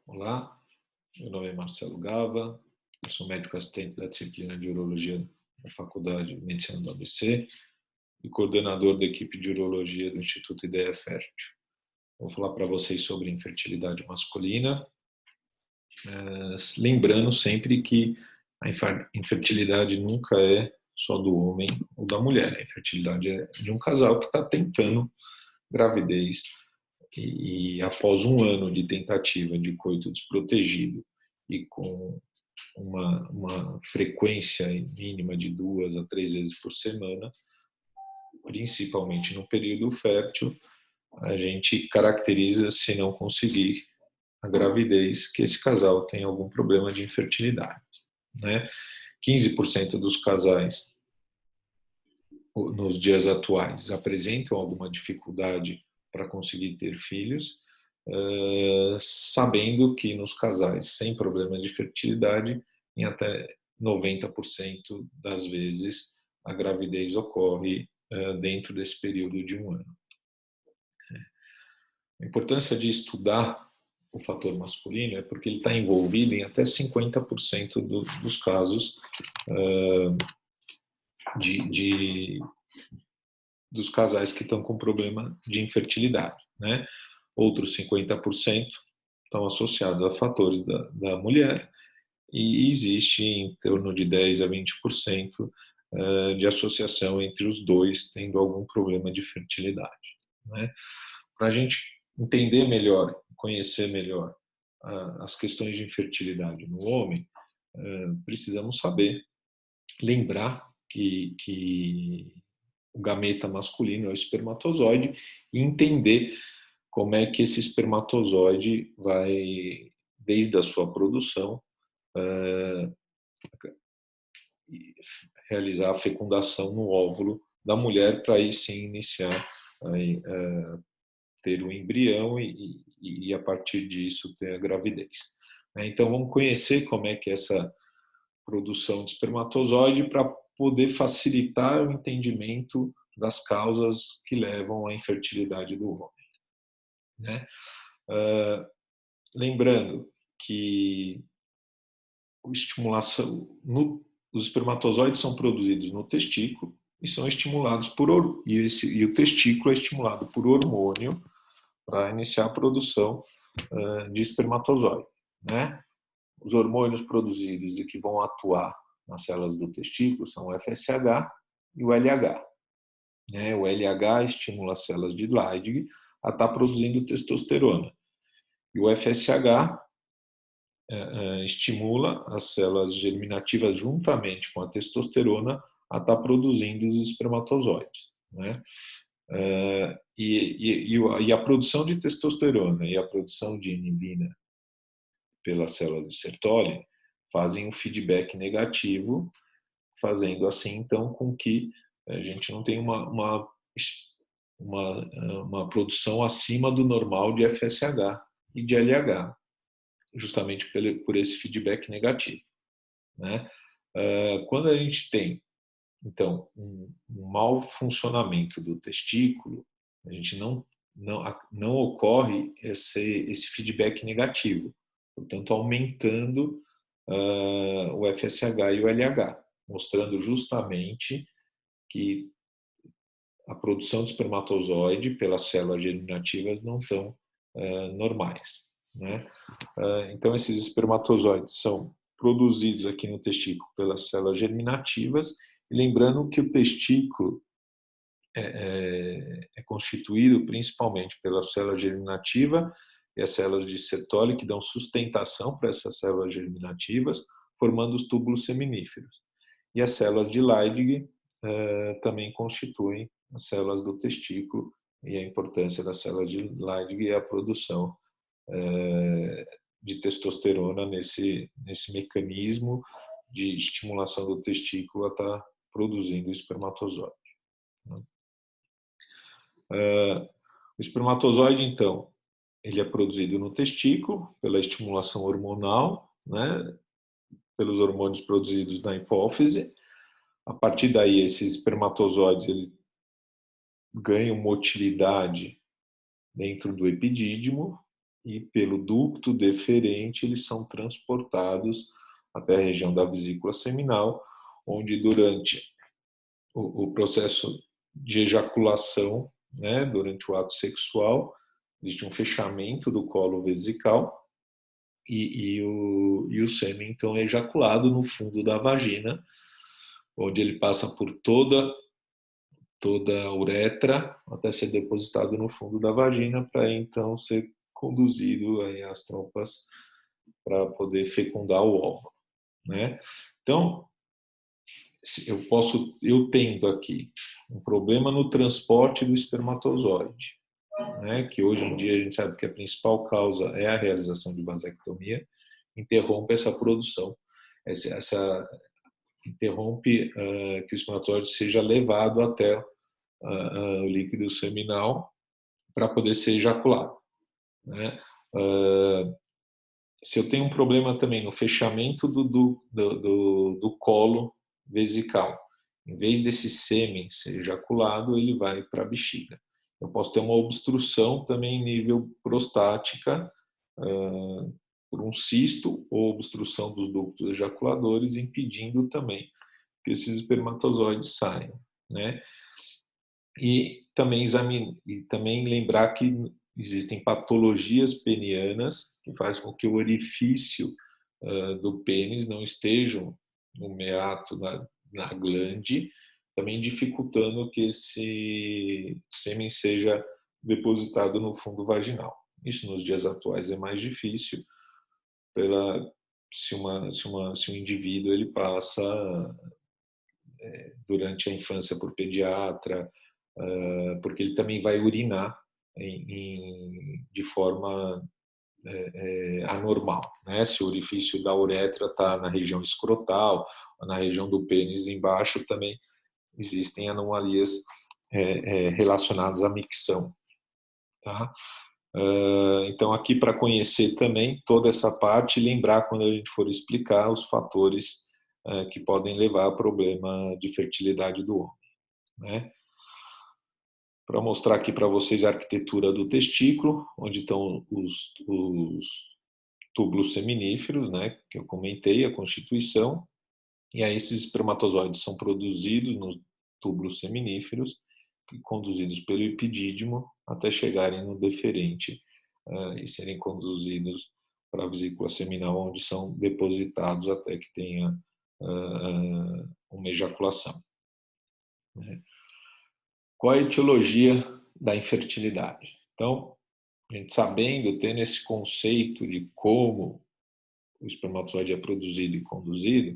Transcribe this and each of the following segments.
Olá, meu nome é Marcelo Gava, eu sou médico assistente da disciplina de Urologia da Faculdade de Medicina do ABC e coordenador da equipe de Urologia do Instituto Ideia Fértil. Vou falar para vocês sobre infertilidade masculina, lembrando sempre que a infertilidade nunca é só do homem ou da mulher, a infertilidade é de um casal que está tentando gravidez e após um ano de tentativa de coito desprotegido e com uma frequência mínima de 2 a 3 vezes por semana, principalmente no período fértil, a gente caracteriza, se não conseguir a gravidez, que esse casal tem algum problema de infertilidade, né? 15% dos casais nos dias atuais apresentam alguma dificuldade para conseguir ter filhos, sabendo que nos casais sem problema de fertilidade, em até 90% das vezes a gravidez ocorre dentro desse período de um ano. A importância de estudar o fator masculino é porque ele está envolvido em até 50% dos casos dos casais que estão com problema de infertilidade, né? Outros 50% estão associados a fatores da mulher e existe em torno de 10 a 20% de associação entre os dois tendo algum problema de fertilidade, né? Para a gente entender melhor, conhecer melhor as questões de infertilidade no homem, precisamos saber, lembrar que o gameta masculino é o espermatozoide e entender como é que esse espermatozoide vai, desde a sua produção, realizar a fecundação no óvulo da mulher para aí sim iniciar ter o embrião e a partir disso ter a gravidez. Então vamos conhecer como é que é essa produção de espermatozoide para poder facilitar o entendimento das causas que levam à infertilidade do homem, né? Lembrando que os espermatozoides são produzidos no testículo e são estimulados e o testículo é estimulado por hormônio para iniciar a produção de espermatozoide, né? Os hormônios produzidos e que vão atuar nas células do testículo são o FSH e o LH. O LH estimula as células de Leydig a estar produzindo testosterona. E o FSH estimula as células germinativas juntamente com a testosterona a estar produzindo os espermatozoides, né? E a produção de testosterona e a produção de inibina pelas células de Sertoli fazem um feedback negativo, fazendo assim então com que a gente não tenha uma produção acima do normal de FSH e de LH, justamente por esse feedback negativo, né? Quando a gente tem então um mau funcionamento do testículo, a gente não ocorre esse feedback negativo, portanto aumentando o FSH e o LH, mostrando justamente que a produção de espermatozoide pelas células germinativas não estão normais, né? Então esses espermatozoides são produzidos aqui no testículo pelas células germinativas, e lembrando que o testículo é constituído principalmente pela célula germinativa e as células de Sertoli, que dão sustentação para essas células germinativas, formando os túbulos seminíferos. E as células de Leydig também constituem as células do testículo, e a importância das células de Leydig é a produção de testosterona nesse mecanismo de estimulação do testículo a estar produzindo o espermatozoide. O espermatozoide, então, ele é produzido no testículo pela estimulação hormonal, né, pelos hormônios produzidos na hipófise. A partir daí, esses espermatozoides eles ganham motilidade dentro do epidídimo e pelo ducto deferente eles são transportados até a região da vesícula seminal, onde durante o processo de ejaculação, né, durante o ato sexual, existe um fechamento do colo vesical e o sêmen então é ejaculado no fundo da vagina, onde ele passa por toda a uretra até ser depositado no fundo da vagina para então ser conduzido aí às trompas para poder fecundar o óvulo, né? Então, eu tendo aqui um problema no transporte do espermatozoide, né, que hoje em dia a gente sabe que a principal causa é a realização de vasectomia, interrompe essa produção, interrompe que o espermatozoide seja levado até o líquido seminal para poder ser ejaculado, né? Se eu tenho um problema também no fechamento do colo vesical, em vez desse sêmen ser ejaculado, ele vai para a bexiga. Eu posso ter uma obstrução também em nível prostática, por um cisto ou obstrução dos ductos ejaculadores, impedindo também que esses espermatozoides saiam, né? E também lembrar que existem patologias penianas que fazem com que o orifício do pênis não esteja no meato, na glande, também dificultando que esse sêmen seja depositado no fundo vaginal. Isso nos dias atuais é mais difícil, se um indivíduo ele passa durante a infância por pediatra, porque ele também vai urinar de forma anormal, né? Se o orifício da uretra está na região escrotal, ou na região do pênis embaixo, também existem anomalias relacionadas à micção, tá? Então, aqui para conhecer também toda essa parte, lembrar quando a gente for explicar os fatores que podem levar a problema de fertilidade do homem, né? Para mostrar aqui para vocês a arquitetura do testículo, onde estão os túbulos seminíferos, né, que eu comentei, a constituição, e aí esses espermatozoides são produzidos nos túbulos seminíferos, conduzidos pelo epidídimo até chegarem no deferente e serem conduzidos para a vesícula seminal, onde são depositados até que tenha uma ejaculação, né? Qual a etiologia da infertilidade? Então, a gente sabendo, tendo esse conceito de como o espermatozoide é produzido e conduzido,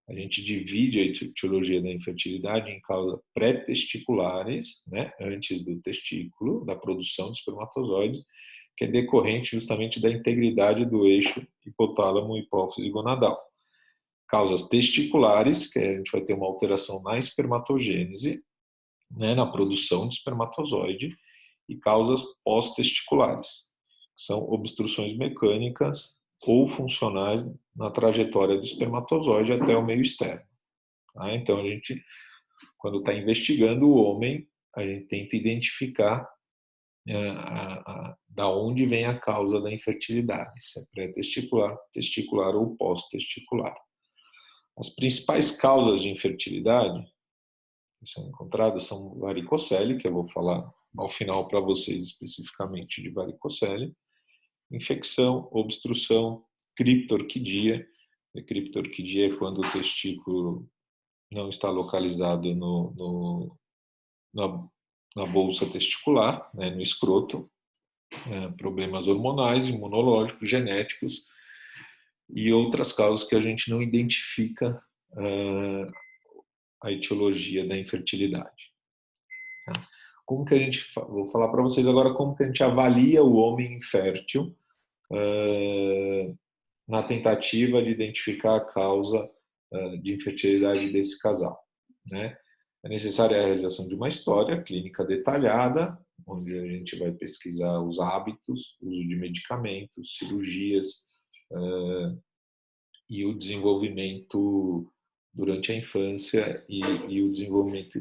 a gente divide a etiologia da infertilidade em causas pré-testiculares, né, antes do testículo, da produção de espermatozoides, que é decorrente justamente da integridade do eixo hipotálamo, hipófise gonadal. Causas testiculares, que a gente vai ter uma alteração na espermatogênese, né, na produção de espermatozoide, e causas pós-testiculares, que são obstruções mecânicas ou funcionais na trajetória do espermatozoide até o meio externo. Tá? Então, a gente, quando está investigando o homem, a gente tenta identificar da onde vem a causa da infertilidade, se é pré-testicular, testicular ou pós-testicular. As principais causas de infertilidade que são encontradas são varicocele, que eu vou falar ao final para vocês especificamente de varicocele, infecção, obstrução, criptorquidia. A criptorquidia é quando o testículo não está localizado na bolsa testicular, né, no escroto, problemas hormonais, imunológicos, genéticos e outras causas que a gente não identifica a etiologia da infertilidade. Como que a gente, vou falar para vocês agora como que a gente avalia o homem infértil na tentativa de identificar a causa de infertilidade desse casal, né? É necessária a realização de uma história clínica detalhada, onde a gente vai pesquisar os hábitos, uso de medicamentos, cirurgias e o desenvolvimento durante a infância e o desenvolvimento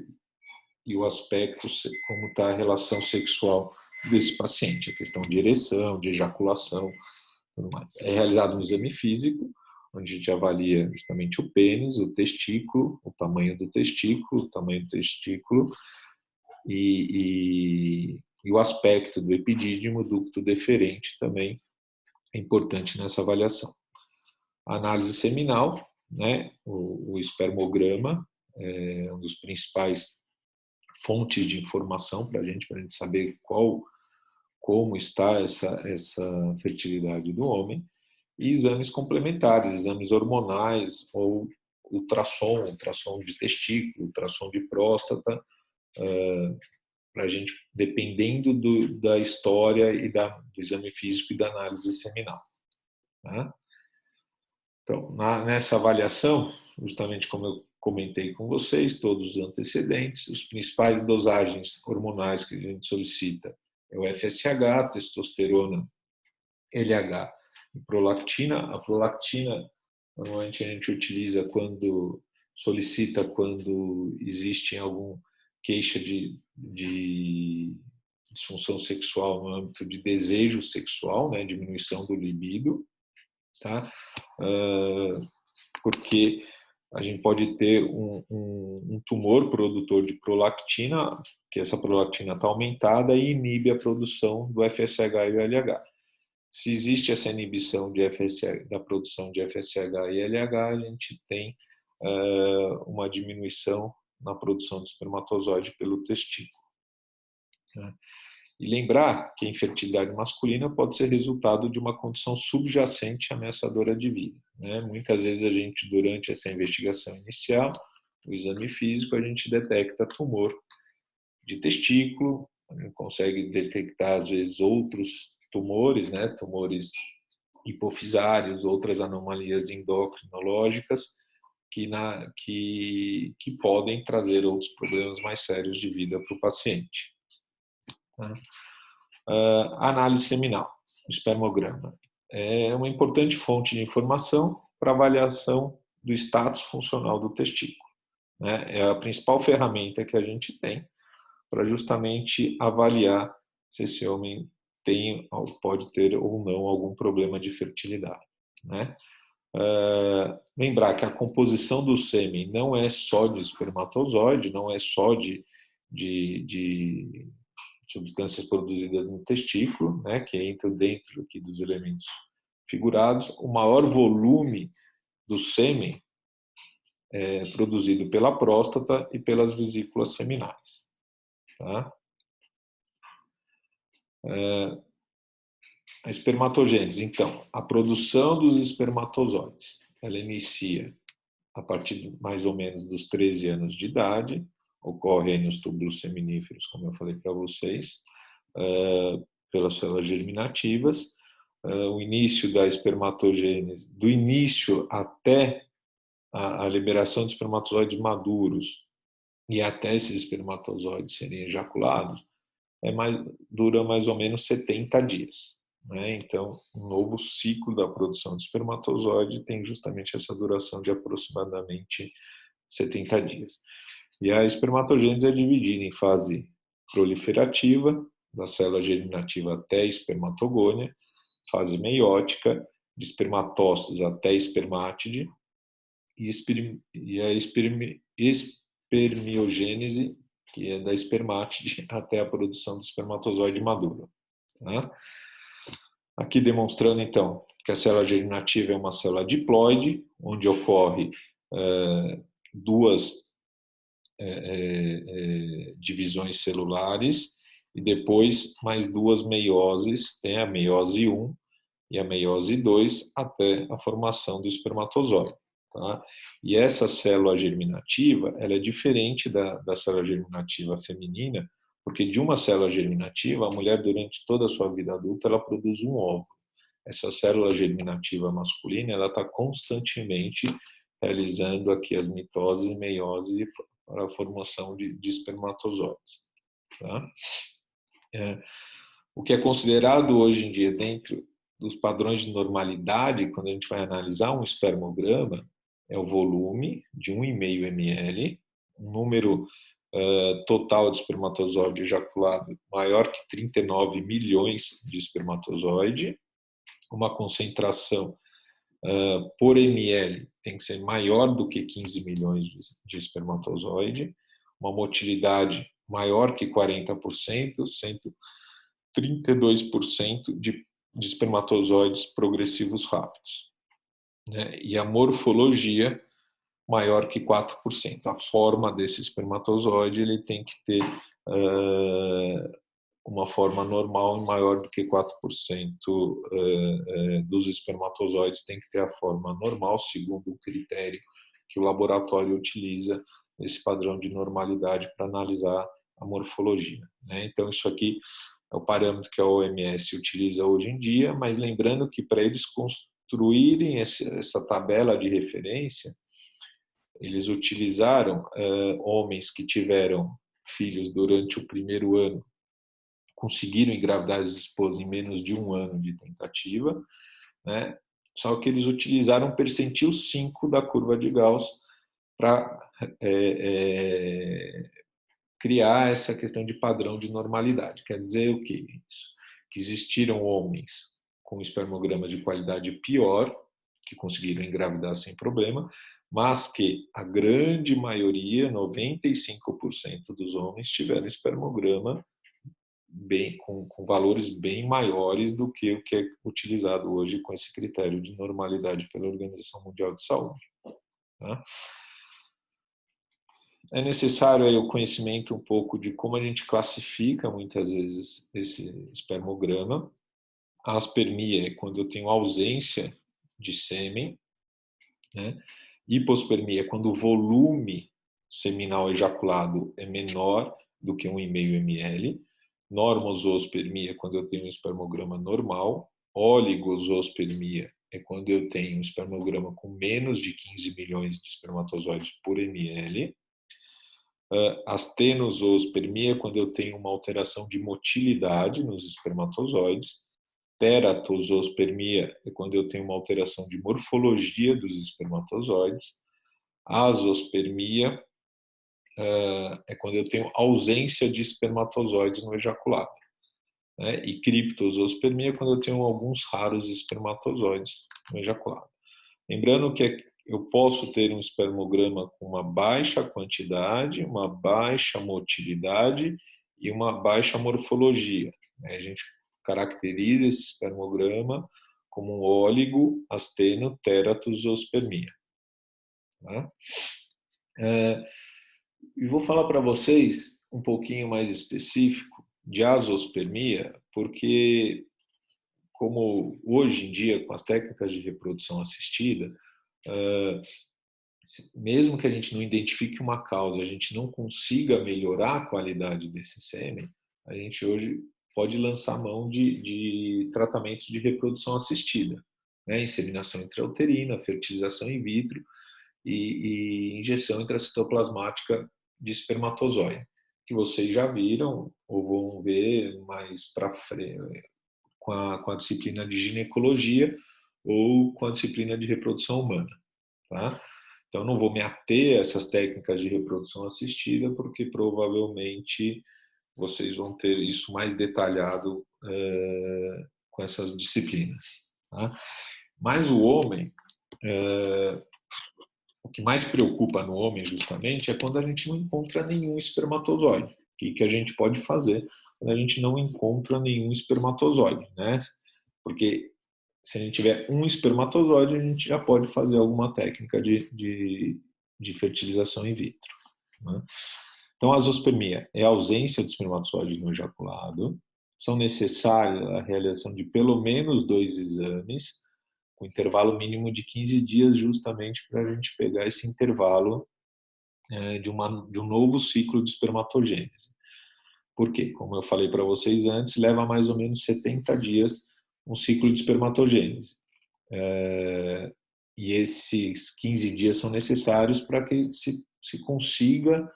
e o aspecto como está a relação sexual desse paciente, a questão de ereção, de ejaculação, tudo mais. É realizado um exame físico, onde a gente avalia justamente o pênis, o testículo, o tamanho do testículo, e o aspecto do epidídimo, ducto deferente também é importante nessa avaliação. A análise seminal, né, o espermograma, é um dos principais fontes de informação para a gente saber como está essa fertilidade do homem, e exames complementares, exames hormonais ou ultrassom de testículo, ultrassom de próstata, para a gente, dependendo da história e do exame físico e da análise seminal. Tá? Então, nessa avaliação, justamente como eu comentei com vocês, todos os antecedentes, os principais dosagens hormonais que a gente solicita é o FSH, testosterona, LH e prolactina. A prolactina, normalmente a gente utiliza solicita quando existe algum queixa de disfunção sexual no âmbito de desejo sexual, né, diminuição do libido, tá? Porque a gente pode ter um tumor produtor de prolactina, que essa prolactina está aumentada e inibe a produção do FSH e o LH. Se existe essa inibição da produção de FSH e LH, a gente tem uma diminuição na produção do espermatozoide pelo testículo. Né? E lembrar que a infertilidade masculina pode ser resultado de uma condição subjacente ameaçadora de vida. Né? Muitas vezes a gente, durante essa investigação inicial, o exame físico, a gente detecta tumor de testículo, a gente consegue detectar, às vezes, outros tumores, né? Tumores hipofisários, outras anomalias endocrinológicas, que podem trazer outros problemas mais sérios de vida para o paciente. Tá? Análise seminal, espermograma. É uma importante fonte de informação para avaliação do status funcional do testículo. Né? É a principal ferramenta que a gente tem para justamente avaliar se esse homem pode ter ou não algum problema de fertilidade. Né? Lembrar que a composição do sêmen não é só de espermatozoide, não é só de substâncias produzidas no testículo, né, que entram dentro aqui dos elementos figurados. O maior volume do sêmen é produzido pela próstata e pelas vesículas seminais. Tá? A espermatogênese, então, a produção dos espermatozoides, ela inicia a partir mais ou menos dos 13 anos de idade, ocorre aí nos túbulos seminíferos, como eu falei para vocês, pelas células germinativas. O início da espermatogênese, do início até a liberação de espermatozoides maduros e até esses espermatozoides serem ejaculados, dura mais ou menos 70 dias. Né? Então, um novo ciclo da produção de espermatozoide tem justamente essa duração de aproximadamente 70 dias. E a espermatogênese é dividida em fase proliferativa, da célula germinativa até a espermatogônia, fase meiótica, de espermatócitos até espermátide, e a espermiogênese, que é da espermátide até a produção do espermatozoide maduro. Tá? Aqui demonstrando, então, que a célula germinativa é uma célula diploide, onde ocorre duas divisões celulares e depois mais duas meioses, tem a meiose 1 e a meiose 2, até a formação do espermatozoide. Tá? E essa célula germinativa, ela é diferente da célula germinativa feminina, porque de uma célula germinativa, a mulher, durante toda a sua vida adulta, ela produz um óvulo. Essa célula germinativa masculina, ela está constantemente realizando aqui as mitoses e meiose para a formação de espermatozoides. Tá? O que é considerado hoje em dia dentro dos padrões de normalidade, quando a gente vai analisar um espermograma, é o volume de 1,5 ml, um número total de espermatozoide ejaculado maior que 39 milhões de espermatozoide, uma concentração por ml tem que ser maior do que 15 milhões de espermatozoide, uma motilidade maior que 40%, 132% de espermatozoides progressivos rápidos, né? E a morfologia maior que 4%. A forma desse espermatozoide ele tem que ter uma forma normal e maior do que 4% dos espermatozoides tem que ter a forma normal, segundo o critério que o laboratório utiliza, esse padrão de normalidade para analisar a morfologia, né? Então, isso aqui é o parâmetro que a OMS utiliza hoje em dia, mas lembrando que para eles construírem essa tabela de referência, eles utilizaram homens que tiveram filhos durante o primeiro ano, conseguiram engravidar as esposas em menos de um ano de tentativa, né? Só que eles utilizaram um percentil 5 da curva de Gauss para criar essa questão de padrão de normalidade. Quer dizer o que isso? Que existiram homens com espermogramas de qualidade pior, que conseguiram engravidar sem problema, mas que a grande maioria, 95% dos homens, tiveram espermograma com valores bem maiores do que o que é utilizado hoje com esse critério de normalidade pela Organização Mundial de Saúde. Tá? É necessário aí o conhecimento um pouco de como a gente classifica muitas vezes esse espermograma. A aspermia é quando eu tenho ausência de sêmen, né? Hipospermia é quando o volume seminal ejaculado é menor do que 1,5 ml. Normozoospermia é quando eu tenho um espermograma normal. Oligozoospermia é quando eu tenho um espermograma com menos de 15 milhões de espermatozoides por ml. Astenozoospermia é quando eu tenho uma alteração de motilidade nos espermatozoides. Teratozoospermia é quando eu tenho uma alteração de morfologia dos espermatozoides. Azoospermia é quando eu tenho ausência de espermatozoides no ejaculado, né? E criptozoospermia é quando eu tenho alguns raros espermatozoides no ejaculado. Lembrando que eu posso ter um espermograma com uma baixa quantidade, uma baixa motilidade e uma baixa morfologia, né? A gente caracteriza esse espermograma como um óligo, asteno, teratozoospermia. Tá? E vou falar para vocês um pouquinho mais específico de azoospermia, porque como hoje em dia, com as técnicas de reprodução assistida, mesmo que a gente não identifique uma causa, a gente não consiga melhorar a qualidade desse sêmen, a gente hoje pode lançar mão de tratamentos de reprodução assistida, né? Inseminação intrauterina, fertilização in vitro e injeção intracitoplasmática de espermatozoide, que vocês já viram ou vão ver mais para frente com a disciplina de ginecologia ou com a disciplina de reprodução humana, tá? Então, não vou me ater a essas técnicas de reprodução assistida, porque provavelmente vocês vão ter isso mais detalhado com essas disciplinas. Tá? Mas o homem, o que mais preocupa no homem, justamente, é quando a gente não encontra nenhum espermatozoide. O que a gente pode fazer quando a gente não encontra nenhum espermatozoide, né? Porque se a gente tiver um espermatozoide, a gente já pode fazer alguma técnica de fertilização in vitro, né? Então, a azoospermia é a ausência de espermatozoides no ejaculado. São necessárias a realização de pelo menos 2 exames, com intervalo mínimo de 15 dias, justamente para a gente pegar esse intervalo de um novo ciclo de espermatogênese. Por quê? Como eu falei para vocês antes, leva mais ou menos 70 dias um ciclo de espermatogênese. E esses 15 dias são necessários para que se consiga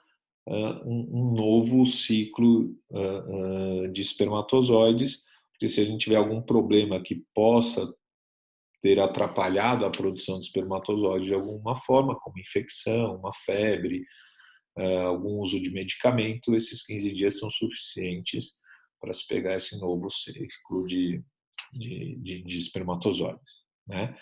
um novo ciclo de espermatozoides, porque se a gente tiver algum problema que possa ter atrapalhado a produção de espermatozoides de alguma forma, como infecção, uma febre, algum uso de medicamento, esses 15 dias são suficientes para se pegar esse novo ciclo de espermatozoides, né?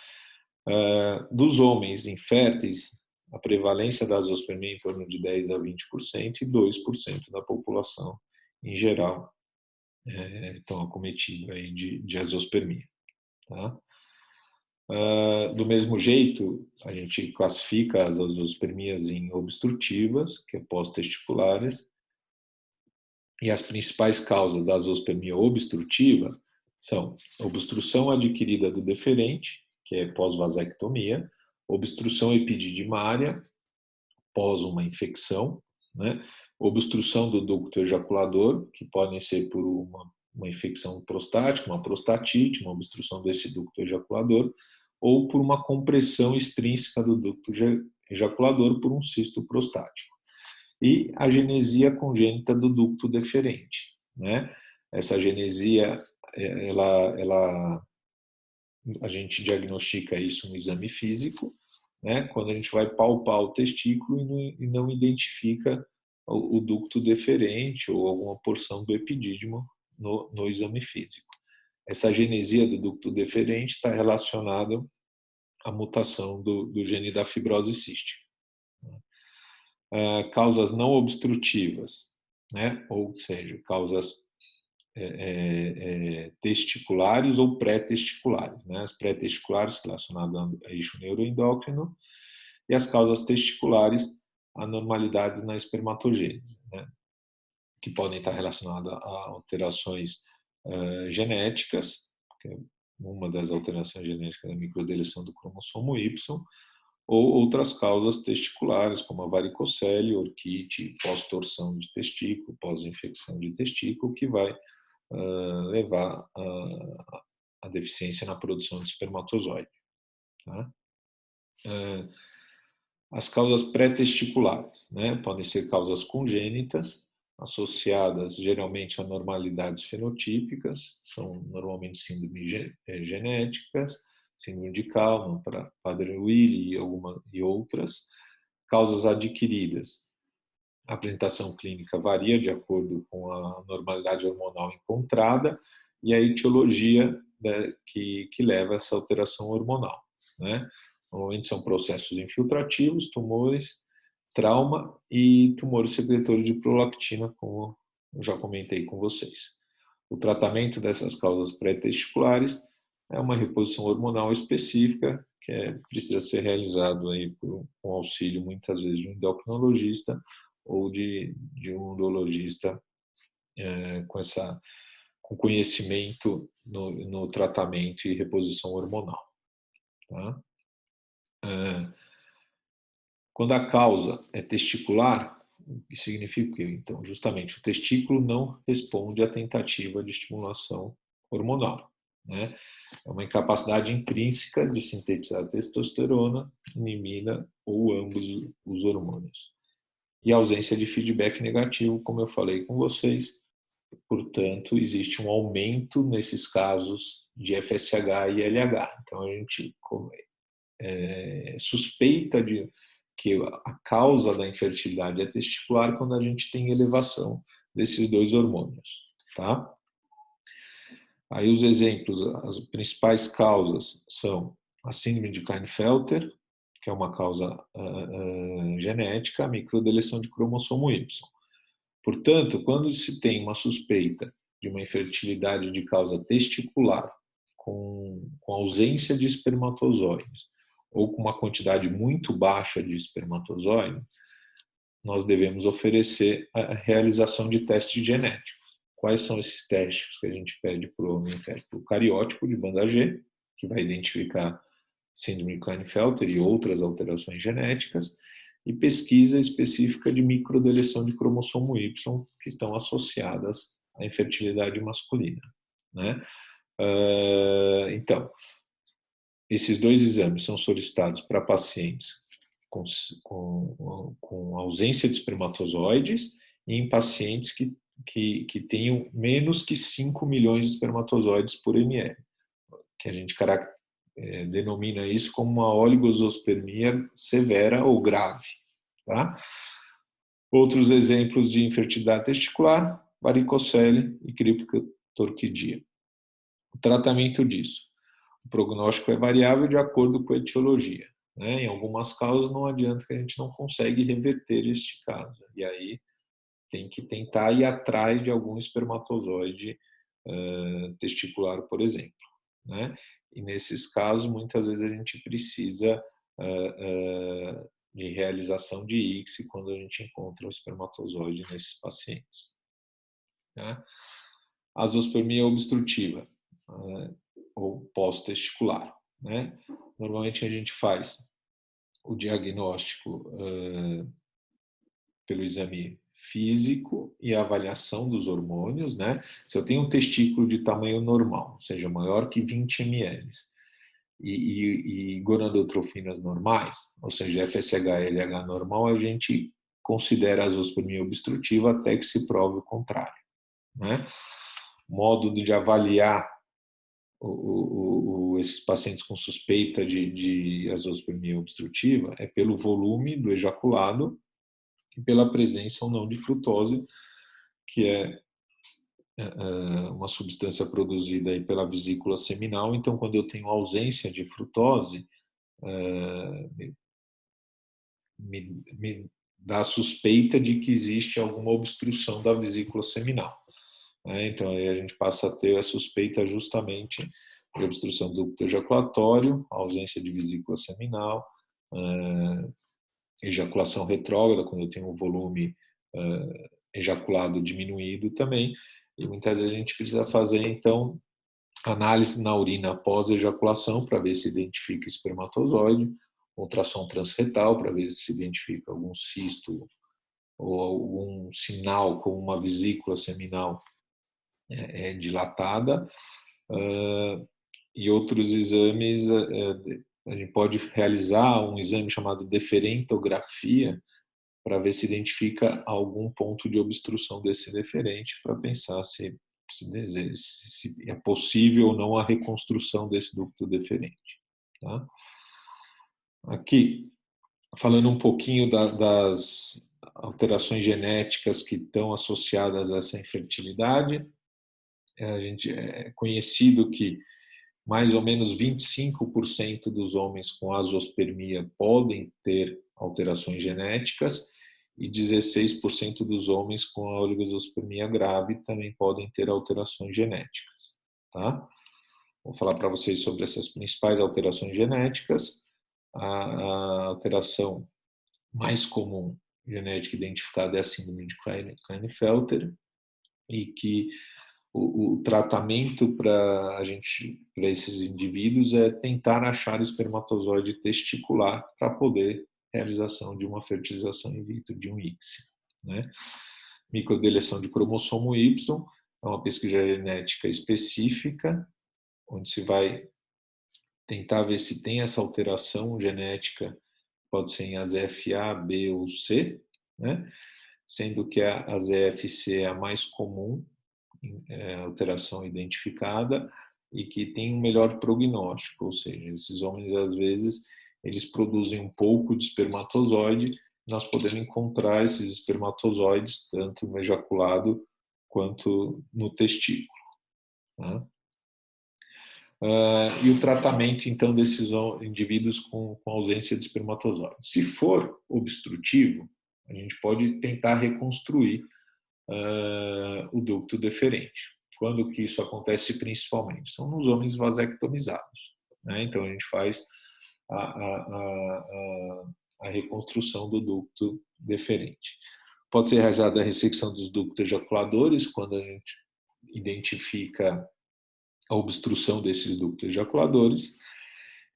Dos homens inférteis, a prevalência da azoospermia é em torno de 10 a 20% e 2% da população em geral estão acometidos aí de azoospermia. Tá? Do mesmo jeito, a gente classifica as azoospermias em obstrutivas, que é pós-testiculares, e as principais causas da azoospermia obstrutiva são obstrução adquirida do deferente, que é pós-vasectomia, obstrução epididimária, pós uma infecção, né? Obstrução do ducto ejaculador, que podem ser por uma infecção prostática, uma prostatite, uma obstrução desse ducto ejaculador, ou por uma compressão extrínseca do ducto ejaculador por um cisto prostático. E a genesia congênita do ducto deferente, né? Essa genesia, a gente diagnostica isso no exame físico, né? Quando a gente vai palpar o testículo e não identifica o ducto deferente ou alguma porção do epidídimo no exame físico. Essa genesia do ducto deferente está relacionada à mutação do gene da fibrose cística. Causas não obstrutivas, né? Ou seja, causas testiculares ou pré-testiculares, né? As pré-testiculares relacionadas ao eixo neuroendócrino e as causas testiculares, anormalidades na espermatogênese, né? Que podem estar relacionadas a alterações genéticas, que é uma das alterações genéticas da microdeleção do cromossomo Y, ou outras causas testiculares, como a varicocele, orquite, pós-torção de testículo, pós-infecção de testículo, que vai levar a deficiência na produção de espermatozoide. Tá? As causas pré-testiculares, né? Podem ser causas congênitas, associadas geralmente a anormalidades fenotípicas, são normalmente síndromes genéticas, síndrome de Kalman, Prader-Willi e outras. Causas adquiridas, a apresentação clínica varia de acordo com a normalidade hormonal encontrada e a etiologia que leva a essa alteração hormonal, né? Normalmente são processos infiltrativos, tumores, trauma e tumores secretores de prolactina, como eu já comentei com vocês. O tratamento dessas causas pré-testiculares é uma reposição hormonal específica que precisa ser realizado aí com auxílio, muitas vezes, de um endocrinologista ou de um urologista com conhecimento no tratamento e reposição hormonal. Tá? Quando a causa é testicular, o que significa que, então, justamente, o testículo não responde à tentativa de estimulação hormonal, né? É uma incapacidade intrínseca de sintetizar testosterona, inimina ou ambos os hormônios. E a ausência de feedback negativo, como eu falei com vocês, portanto, existe um aumento nesses casos de FSH e LH. Então, a gente suspeita de que a causa da infertilidade é testicular quando a gente tem elevação desses dois hormônios, tá? Aí os exemplos, as principais causas são a síndrome de Klinefelter, que é uma causa genética, a microdeleção de cromossomo Y. Portanto, quando se tem uma suspeita de uma infertilidade de causa testicular, com ausência de espermatozoides, ou com uma quantidade muito baixa de espermatozoide, nós devemos oferecer a realização de testes genéticos. Quais são esses testes que a gente pede para o homem infértil? O cariótipo de banda G, que vai identificar síndrome de Klinefelter e outras alterações genéticas, e pesquisa específica de microdeleção de cromossomo Y, que estão associadas à infertilidade masculina, né? Então, esses dois exames são solicitados para pacientes com ausência de espermatozoides e em pacientes que tenham menos que 5 milhões de espermatozoides por ml, que a gente denomina isso como uma oligospermia severa ou grave. Tá? Outros exemplos de infertilidade testicular, varicocele e criptorquidia. O tratamento disso. O prognóstico é variável de acordo com a etiologia. Né? Em algumas causas não adianta que a gente não consegue reverter este caso. E aí tem que tentar ir atrás de algum espermatozoide testicular, por exemplo. Né? E nesses casos, muitas vezes a gente precisa de realização de ICSI quando a gente encontra o espermatozoide nesses pacientes. Né? Azoospermia obstrutiva ou pós-testicular. Né? Normalmente a gente faz o diagnóstico pelo exame físico e a avaliação dos hormônios, né? Se eu tenho um testículo de tamanho normal, ou seja, maior que 20 ml, e gonadotrofinas normais, ou seja, FSH e LH normal, a gente considera a azoospermia obstrutiva até que se prove o contrário. Né? Modo de avaliar esses pacientes com suspeita de azoospermia obstrutiva é pelo volume do ejaculado e pela presença ou não de frutose, que é uma substância produzida aí pela vesícula seminal. Então, quando eu tenho ausência de frutose, me dá suspeita de que existe alguma obstrução da vesícula seminal. Então, aí a gente passa a ter a suspeita justamente de obstrução do ducto ejaculatório, ausência de vesícula seminal, ejaculação retrógrada, quando eu tenho um volume ejaculado diminuído também, e muitas vezes a gente precisa fazer, então, análise na urina após ejaculação para ver se identifica espermatozoide, ultrassom transretal para ver se identifica algum cisto ou algum sinal como uma vesícula seminal dilatada, e outros exames. A gente pode realizar um exame chamado deferentografia para ver se identifica algum ponto de obstrução desse deferente, para pensar se é possível ou não a reconstrução desse ducto deferente. Tá? Aqui, falando um pouquinho das alterações genéticas que estão associadas a essa infertilidade, é conhecido que mais ou menos 25% dos homens com azoospermia podem ter alterações genéticas e 16% dos homens com a oligospermia grave também podem ter alterações genéticas. Tá? Vou falar para vocês sobre essas principais alterações genéticas. A alteração mais comum genética identificada é a síndrome de Klinefelter, e que o tratamento para esses indivíduos é tentar achar espermatozoide testicular para poder realização de uma fertilização in vitro, de um ICSI. Né? Microdeleção de cromossomo Y é uma pesquisa genética específica, onde se vai tentar ver se tem essa alteração genética, pode ser em AZFA, B ou C, né? Sendo que a AZFC é a mais comum, alteração identificada, e que tem um melhor prognóstico, ou seja, esses homens às vezes eles produzem um pouco de espermatozoide, nós podemos encontrar esses espermatozoides tanto no ejaculado quanto no testículo. Tá? E o tratamento, então, desses indivíduos com ausência de espermatozoide. Se for obstrutivo, a gente pode tentar reconstruir o ducto deferente. Quando que isso acontece principalmente? São nos homens vasectomizados. Né? Então, a gente faz a reconstrução do ducto deferente. Pode ser realizada a ressecção dos ductos ejaculadores, quando a gente identifica a obstrução desses ductos ejaculadores,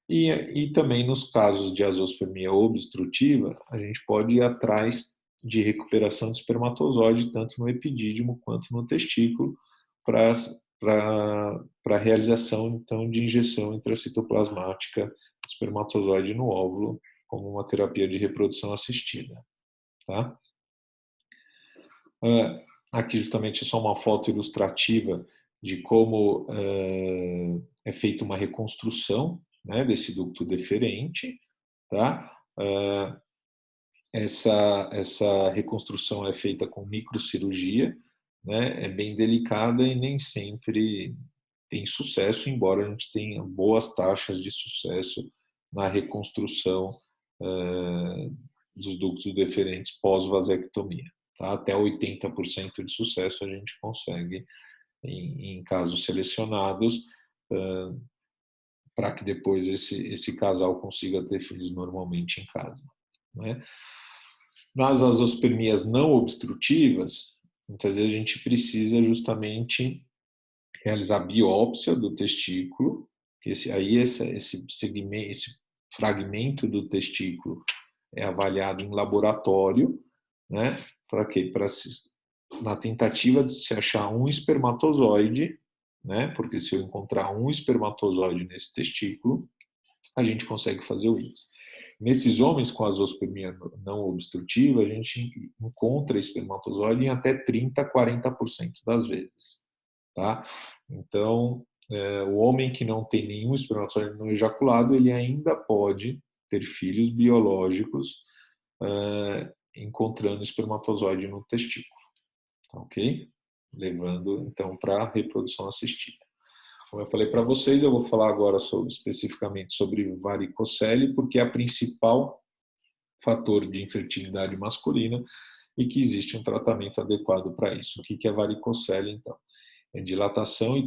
e também nos casos de azoospermia obstrutiva, a gente pode ir atrás de recuperação de espermatozoide, tanto no epidídimo quanto no testículo, para a realização então, de injeção intracitoplasmática de espermatozoide no óvulo, como uma terapia de reprodução assistida. Tá? Aqui justamente é só uma foto ilustrativa de como é feita uma reconstrução, né, desse ducto deferente, tá? essa reconstrução é feita com microcirurgia, né? É bem delicada e nem sempre tem sucesso, embora a gente tenha boas taxas de sucesso na reconstrução dos ductos deferentes pós-vasectomia. Tá? Até 80% de sucesso a gente consegue em casos selecionados, para que depois esse casal consiga ter filhos normalmente em casa. Né? Nas azospermias não obstrutivas, muitas vezes a gente precisa justamente realizar biópsia do testículo, que esse segmento, esse fragmento do testículo é avaliado em laboratório, né? Para quê? Na tentativa de se achar um espermatozoide, né? Porque se eu encontrar um espermatozoide nesse testículo, a gente consegue fazer o INSS. Nesses homens com azospermia não obstrutiva, a gente encontra espermatozoide em até 30, 40% das vezes. Tá? Então, o homem que não tem nenhum espermatozoide não ejaculado, ele ainda pode ter filhos biológicos encontrando espermatozoide no testículo. Tá, ok? Levando, então, para a reprodução assistida. Como eu falei para vocês, eu vou falar agora especificamente sobre varicocele, porque é a principal fator de infertilidade masculina e que existe um tratamento adequado para isso. O que é varicocele, então? É dilatação e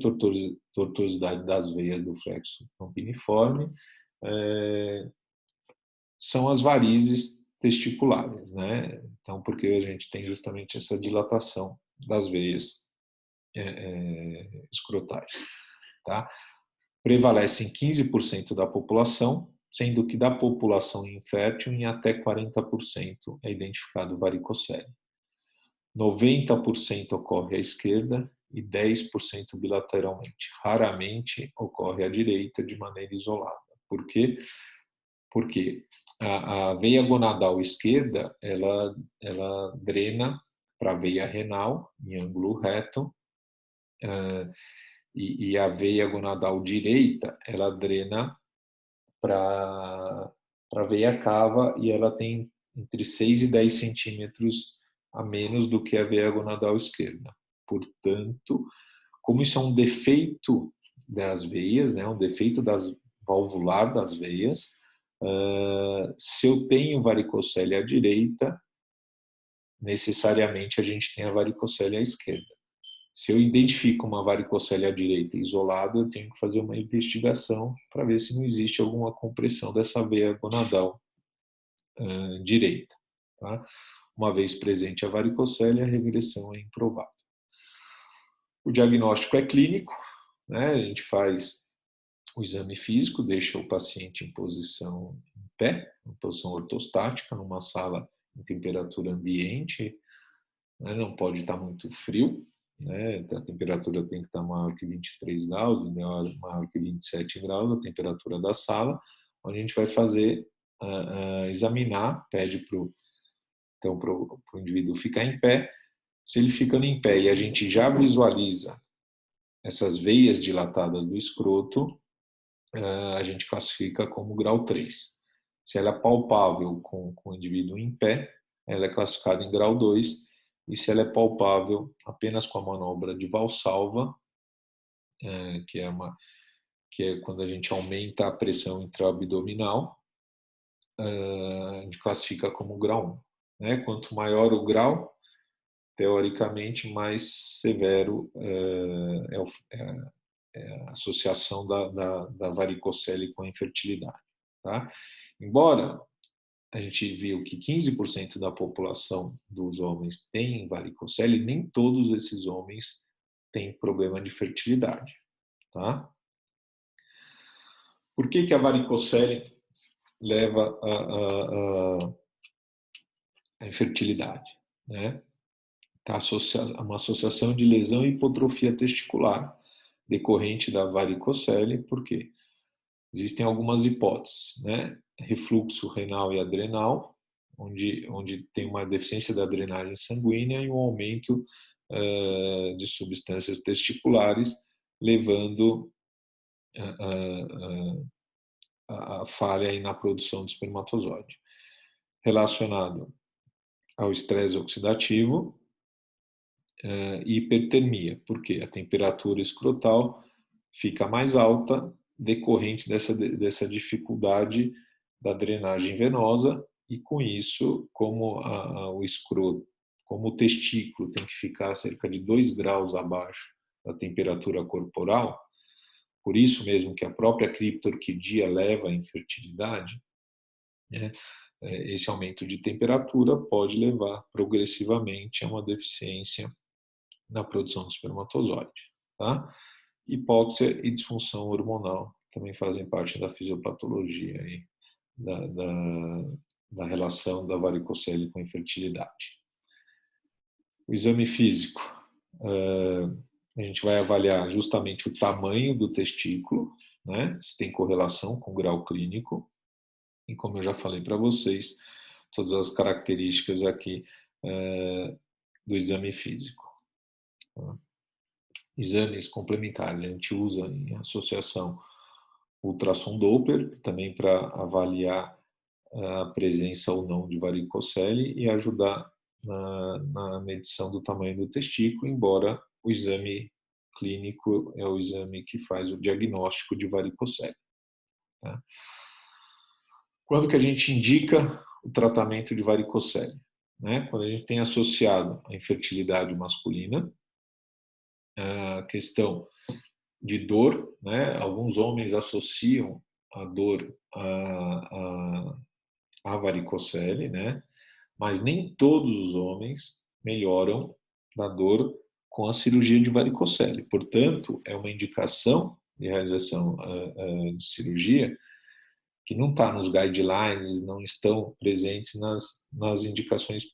tortuosidade das veias do flexo campiniforme, são as varizes testiculares, né? Então, porque a gente tem justamente essa dilatação das veias escrotais, tá? Prevalece em 15% da população, sendo que da população infértil, em até 40% é identificado varicocele. 90% ocorre à esquerda e 10% bilateralmente. Raramente ocorre à direita de maneira isolada. Por quê? Porque a veia gonadal esquerda, ela drena para a veia renal, em ângulo reto, e a veia gonadal direita, ela drena para a veia cava e ela tem entre 6 e 10 centímetros a menos do que a veia gonadal esquerda. Portanto, como isso é um defeito das veias, né, um defeito valvular das veias, se eu tenho varicocele à direita, necessariamente a gente tem a varicocele à esquerda. Se eu identifico uma varicocele à direita isolada, eu tenho que fazer uma investigação para ver se não existe alguma compressão dessa veia gonadal direita. Tá? Uma vez presente a varicocele, a regressão é improvável. O diagnóstico é clínico, né? A gente faz o exame físico, deixa o paciente em posição em pé, em posição ortostática, numa sala em temperatura ambiente, né? Não pode estar muito frio, né? A temperatura tem que estar maior que 23 graus, maior que 27 graus, a temperatura da sala, onde a gente vai fazer, examinar, pede para o indivíduo ficar em pé. Se ele ficando em pé e a gente já visualiza essas veias dilatadas do escroto, a gente classifica como grau 3. Se ela é palpável com o indivíduo em pé, ela é classificada em grau 2. E se ela é palpável apenas com a manobra de Valsalva, que é quando a gente aumenta a pressão intraabdominal, a gente classifica como grau 1. Né? Quanto maior o grau, teoricamente, mais severo é a associação da varicocele com a infertilidade. Tá? Embora a gente viu que 15% da população dos homens tem varicocele, nem todos esses homens têm problema de fertilidade. Tá? Por que a varicocele leva à infertilidade? Né? Tá uma associação de lesão e hipotrofia testicular decorrente da varicocele, por quê? Existem algumas hipóteses, né? Refluxo renal e adrenal, onde tem uma deficiência da drenagem sanguínea e um aumento de substâncias testiculares, levando a falha aí na produção de espermatozoide. relacionado ao estresse oxidativo e hipertermia, porque a temperatura escrotal fica mais alta decorrente dessa dificuldade da drenagem venosa e, com isso, como o escroto, como o testículo tem que ficar cerca de 2 graus abaixo da temperatura corporal, por isso mesmo que a própria criptorquidia leva à infertilidade, né? Esse aumento de temperatura pode levar progressivamente a uma deficiência na produção do espermatozoide. Tá? Hipóxia e disfunção hormonal também fazem parte da fisiopatologia aí, da relação da varicocele com a infertilidade. O exame físico, a gente vai avaliar justamente o tamanho do testículo, né? Se tem correlação com o grau clínico, e como eu já falei para vocês, todas as características aqui do exame físico. Tá? Exames complementares, a gente usa em associação o ultrassom Doppler, também para avaliar a presença ou não de varicocele e ajudar na medição do tamanho do testículo, embora o exame clínico é o exame que faz o diagnóstico de varicocele. Tá? Quando que a gente indica o tratamento de varicocele? Né? Quando a gente tem associado a infertilidade masculina, a questão de dor, né? Alguns homens associam a dor à varicocele, né? Mas nem todos os homens melhoram da dor com a cirurgia de varicocele. Portanto, é uma indicação de realização de cirurgia que não está nos guidelines, não estão presentes nas indicações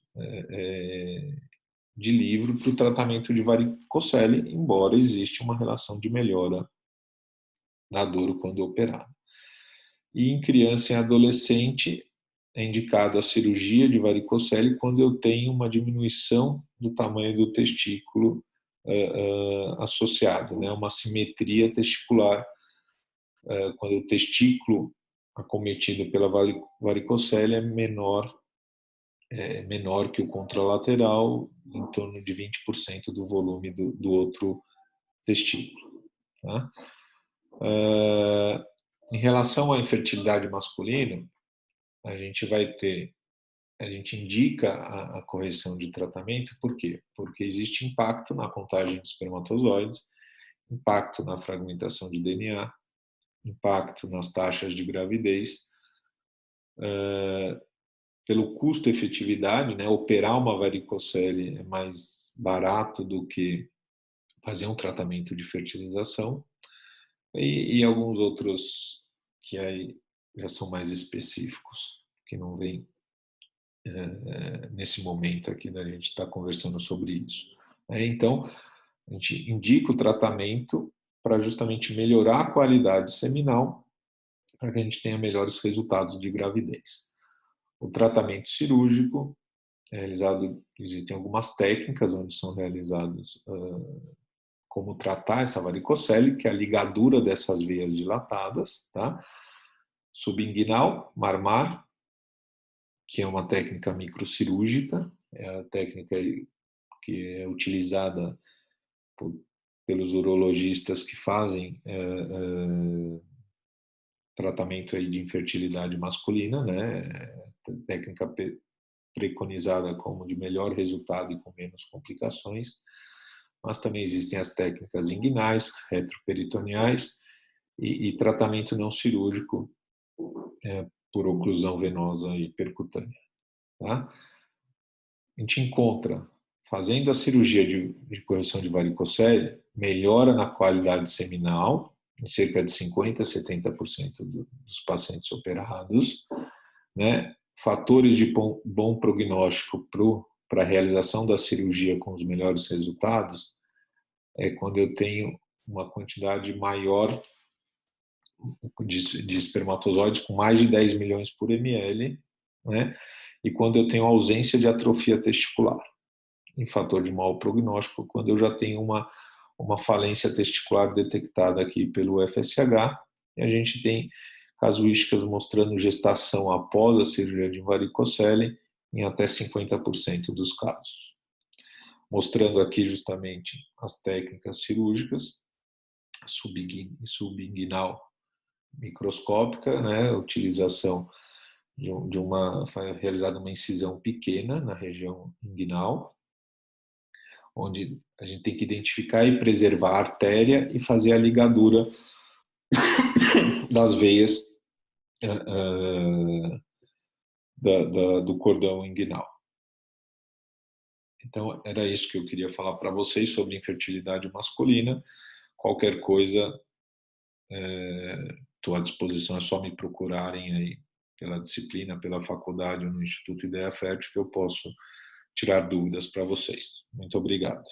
de livro para o tratamento de varicocele, embora exista uma relação de melhora da dor quando operado. E em criança e adolescente é indicado a cirurgia de varicocele quando eu tenho uma diminuição do tamanho do testículo associado, né? Uma simetria testicular, quando o testículo acometido pela varicocele é menor que o contralateral, em torno de 20% do volume do outro testículo. Tá? Em relação à infertilidade masculina, a gente indica a correção de tratamento, por quê? Porque existe impacto na contagem de espermatozoides, impacto na fragmentação de DNA, impacto nas taxas de gravidez, pelo custo-efetividade, né? Operar uma varicocele é mais barato do que fazer um tratamento de fertilização, e alguns outros que aí já são mais específicos, que não vem nesse momento aqui da gente estar conversando sobre isso. Então, a gente indica o tratamento para justamente melhorar a qualidade seminal, para que a gente tenha melhores resultados de gravidez. O tratamento cirúrgico é realizado, existem algumas técnicas onde são realizados como tratar essa varicocele, que é a ligadura dessas veias dilatadas, tá? Subinguinal, marmar, que é uma técnica microcirúrgica, é a técnica que é utilizada pelos urologistas que fazem tratamento aí de infertilidade masculina, né? Técnica preconizada como de melhor resultado e com menos complicações, mas também existem as técnicas inguinais, retroperitoneais e tratamento não cirúrgico por oclusão venosa e percutânea. Tá? A gente encontra, fazendo a cirurgia de correção de varicocele, melhora na qualidade seminal, em cerca de 50% a 70% dos pacientes operados, né? Fatores de bom prognóstico para a realização da cirurgia com os melhores resultados é quando eu tenho uma quantidade maior de espermatozoides com mais de 10 milhões por ml, né? E quando eu tenho ausência de atrofia testicular. Em fator de mau prognóstico, quando eu já tenho uma falência testicular detectada aqui pelo FSH, e a gente tem casuísticas mostrando gestação após a cirurgia de varicocele em até 50% dos casos. Mostrando aqui justamente as técnicas cirúrgicas, subinguinal microscópica, né, utilização foi realizada uma incisão pequena na região inguinal, onde a gente tem que identificar e preservar a artéria e fazer a ligadura das veias do cordão inguinal. Então, era isso que eu queria falar para vocês sobre infertilidade masculina. Qualquer coisa, estou à disposição, é só me procurarem aí pela disciplina, pela faculdade ou no Instituto Ideia Fértil, que eu posso tirar dúvidas para vocês. Muito obrigado.